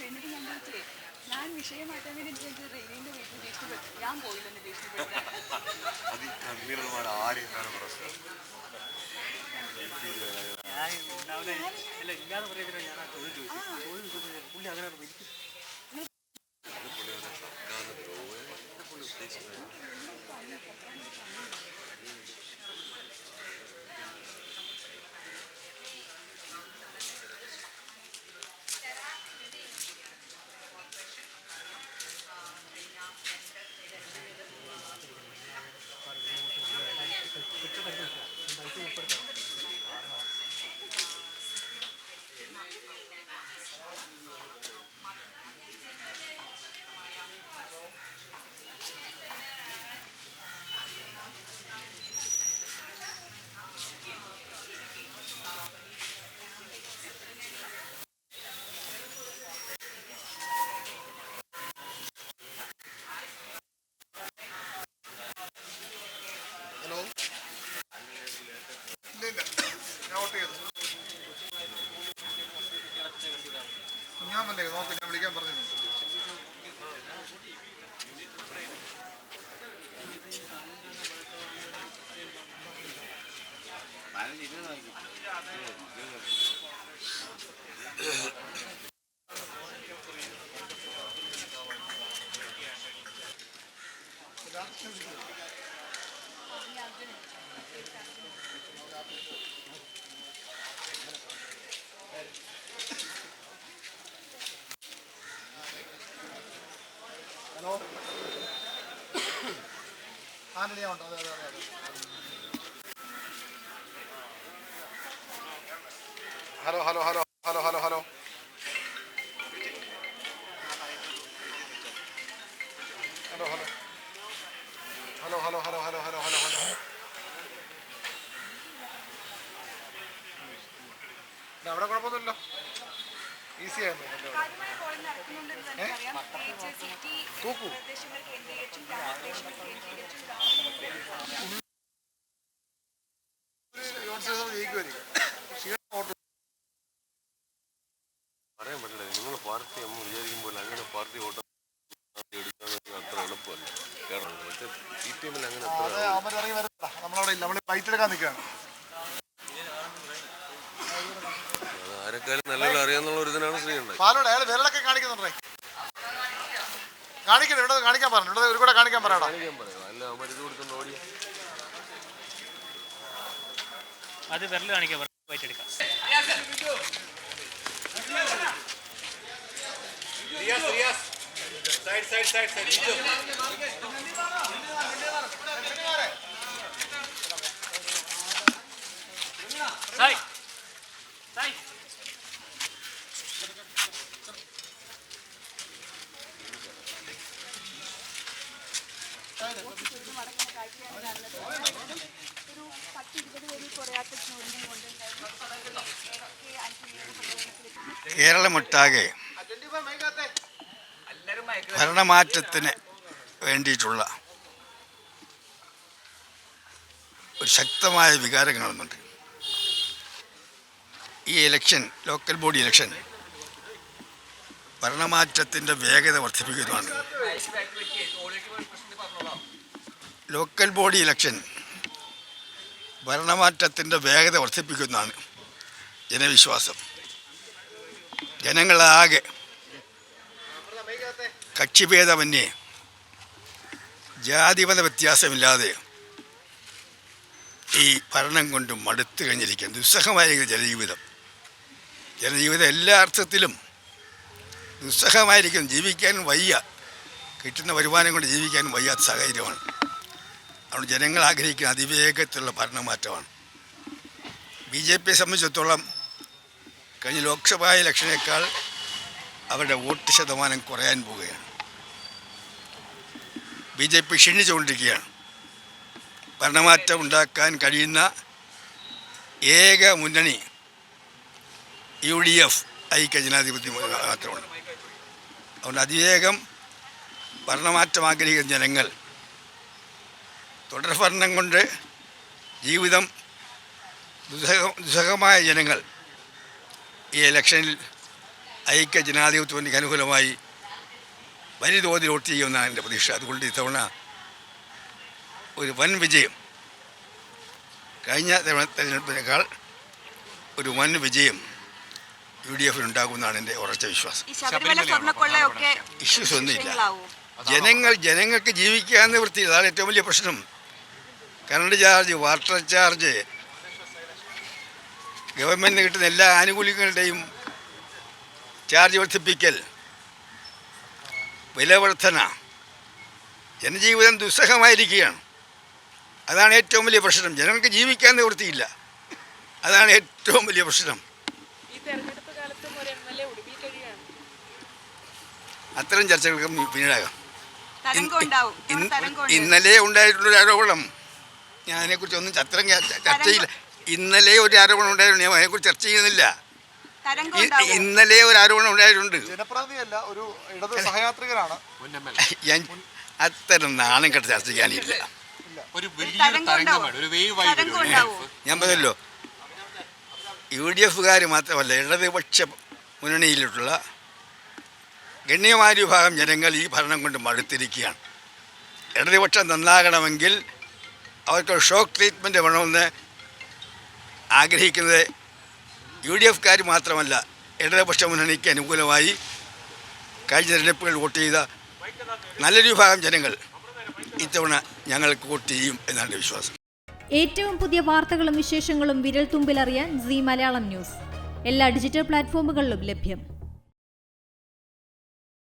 എന്നിട്ട് ഞാൻ വിഷയം മാറ്റാൻ വേണ്ടി എനിക്ക് റെയിലിന്റെ വീട്ടിൽ ദേഷ്യപ്പെട്ടു. ഞാൻ പോയില്ലെന്ന് ദേഷ്യപ്പെട്ടു. ഞാൻ വന്നേ നോക്ക്, ഞാൻ വിളിക്കാൻ പറഞ്ഞു. ഹലോ, ആന്റണിയാ ഉണ്ടോ? അതെ അതെ അതെ. Hello hello hello hello hello hello hello hello hello hello hello hello hello hello hello. അവിടെ കുഴപ്പമൊന്നുമില്ലല്ലോ, ഈസി ആയിരുന്നു. തൂക്കൂ പറയാൻ പറ്റില്ല. നിങ്ങൾ പാർട്ടി നമ്മൾ വിചാരിക്കുമ്പോൾ അങ്ങനെ പാർട്ടി വോട്ട് എടുക്കാൻ അത്ര എളുപ്പമല്ല. കാരണം CPM-ൽ അങ്ങനെ നമ്മളവിടെ ഇല്ല, നമ്മൾ ഫൈറ്റ് എടുക്കാൻ നിൽക്കുകയാണ്. അത് ആരെക്കാളും നല്ലപോലെ അറിയാന്നുള്ള ഒരു ഇതിനാണ് ശ്രീയുണ്ടായി. പാലോട് അയാൾ വിരലൊക്കെ കാണിക്കുന്നുണ്ടേ, കാണിക്കണം. ഇവിടെ കാണിക്കാൻ പറഞ്ഞു, ഇവിടെ ഒരു കൂടെ കാണിക്കാൻ പറയാം. അല്ല അവർ ഇത് കൊടുക്കുന്ന ഓടിയ അത് വിരൽ കാണിക്കാൻ ഫൈറ്റ് എടുക്കാം. കേരളമൊട്ടാകെ ഭരണമാറ്റത്തിന് വേണ്ടിയിട്ടുള്ള ഒരു ശക്തമായ വികാരം കാണുന്നുണ്ട്. ഈ ഇലക്ഷൻ, ലോക്കൽ ബോഡി ഇലക്ഷൻ ഭരണമാറ്റത്തിൻ്റെ വേഗത വർദ്ധിപ്പിക്കുന്നതാണ്. ലോക്കൽ ബോഡി ഇലക്ഷൻ ഭരണമാറ്റത്തിൻ്റെ വേഗത വർദ്ധിപ്പിക്കുന്നതാണ് ജനവിശ്വാസം. ജനങ്ങളാകെ കക്ഷിഭേദമന്യേ ജാതിമത വ്യത്യാസമില്ലാതെ ഈ ഭരണം കൊണ്ട് മടുത്തു കഴിഞ്ഞിരിക്കുകയാണ്. ദുസ്സഹമായിരിക്കുന്ന ജനജീവിതം എല്ലാ അർത്ഥത്തിലും ദുസ്സഹമായിരിക്കും. ജീവിക്കാനും വയ്യ, കിട്ടുന്ന വരുമാനം കൊണ്ട് ജീവിക്കാനും വയ്യാത്ത സാഹചര്യമാണ്. അതുകൊണ്ട് ജനങ്ങൾ ആഗ്രഹിക്കുന്ന അതിവേഗത്തിലുള്ള ഭരണമാറ്റമാണ്. BJPയെ സംബന്ധിച്ചിടത്തോളം കഴിഞ്ഞ ലോക്സഭാ ഇലക്ഷനേക്കാൾ അവരുടെ വോട്ട് ശതമാനം കുറയാൻ പോവുകയാണ്. BJP ക്ഷീണിച്ചുകൊണ്ടിരിക്കുകയാണ്. ഭരണമാറ്റം ഉണ്ടാക്കാൻ കഴിയുന്ന ഏക മുന്നണി UDF ഐക്യ ജനാധിപത്യം മാത്രമാണ്. അതുകൊണ്ട് അതിവേഗം ഭരണമാറ്റം ആഗ്രഹിക്കുന്ന ജനങ്ങൾ, തുടർഭരണം കൊണ്ട് ജീവിതം ദുസ്സഹമായ ജനങ്ങൾ ഈ ഇലക്ഷനിൽ ഐക്യ ജനാധിപത്യ മുന്നണിക്ക് അനുകൂലമായി വലിയ തോതിൽ വോട്ട് ചെയ്യുമെന്നാണ് എൻ്റെ പ്രതീക്ഷ. അതുകൊണ്ട് ഇത്തവണ ഒരു വൻ വിജയം, കഴിഞ്ഞ തവണ തെരഞ്ഞെടുപ്പിനേക്കാൾ ഒരു വൻ വിജയം UDF ഉണ്ടാകുമെന്നാണ് എൻ്റെ ഉറച്ച വിശ്വാസം. ഇഷ്യൂസ് ഒന്നുമില്ല. ജനങ്ങൾക്ക് ജീവിക്കാൻ നിവൃത്തിയില്ല. അതാണ് ഏറ്റവും വലിയ പ്രശ്നം. കറണ്ട് ചാർജ്, വാട്ടർ ചാർജ്, ഗവൺമെൻറ്റിന് കിട്ടുന്ന എല്ലാ ആനുകൂല്യങ്ങളുടെയും ചാർജ് വർദ്ധിപ്പിക്കൽ, വില വർധന, ജനജീവിതം ദുസ്സഹമായിരിക്കുകയാണ്. അതാണ് ഏറ്റവും വലിയ പ്രശ്നം. ജനങ്ങൾക്ക് ജീവിക്കാൻ നിവൃത്തിയില്ല. അതാണ് ഏറ്റവും വലിയ പ്രശ്നം. അത്തരം ചർച്ചകൾക്ക് പിന്നീടാകാം. ഇന്നലെ ഉണ്ടായിട്ടുള്ളൊരു ആരോപണം, ഞാൻ അതിനെക്കുറിച്ച് ഒന്നും ചർച്ചയില്ല. ഇന്നലെ ഒരു ആരോപണം ഉണ്ടായിരുന്നു, ഞാൻ അതിനെക്കുറിച്ച് ചർച്ച ചെയ്യുന്നില്ല. ഇന്നലെ ഒരു ആരോപണം ഉണ്ടായിട്ടുണ്ട്. ജനപ്രതിനിധിയല്ല, ഒരു ഇടത് സഹയാത്രികനാണ്. ഞാൻ അത്തരം നാണം കെട്ട ചർച്ച ചെയ്യാനില്ല. ഞാൻ പറഞ്ഞല്ലോ, UDFകാർ മാത്രമല്ല, ഇടതുപക്ഷ മുന്നണിയിലുള്ള ഗണ്യമായ വിഭാഗം ജനങ്ങൾ ഈ ഭരണം കൊണ്ട് മടുത്തിരിക്കുകയാണ്. ഇടതുപക്ഷം നന്നാകണമെങ്കിൽ അവർക്ക് ഷോക്ക് ട്രീറ്റ്മെൻറ്റ് വേണമെന്ന് ആഗ്രഹിക്കുന്നത് UDFക്കാർ മാത്രമല്ല, ഇടതുപക്ഷ മുന്നണിക്ക് അനുകൂലമായി കഴിഞ്ഞ തിരഞ്ഞെടുപ്പുകളിൽ വോട്ട് ചെയ്ത നല്ലൊരു വിഭാഗം ജനങ്ങൾ ഇത്തവണ ഞങ്ങൾക്ക് വോട്ട് ചെയ്യും എന്നാണ് വിശ്വാസം. ഏറ്റവും പുതിയ വാർത്തകളും വിശേഷങ്ങളും വിരൽ തുമ്പിലറിയാൻ സീ മലയാളം ന്യൂസ് എല്ലാ ഡിജിറ്റൽ പ്ലാറ്റ്ഫോമുകളിലും ലഭ്യം.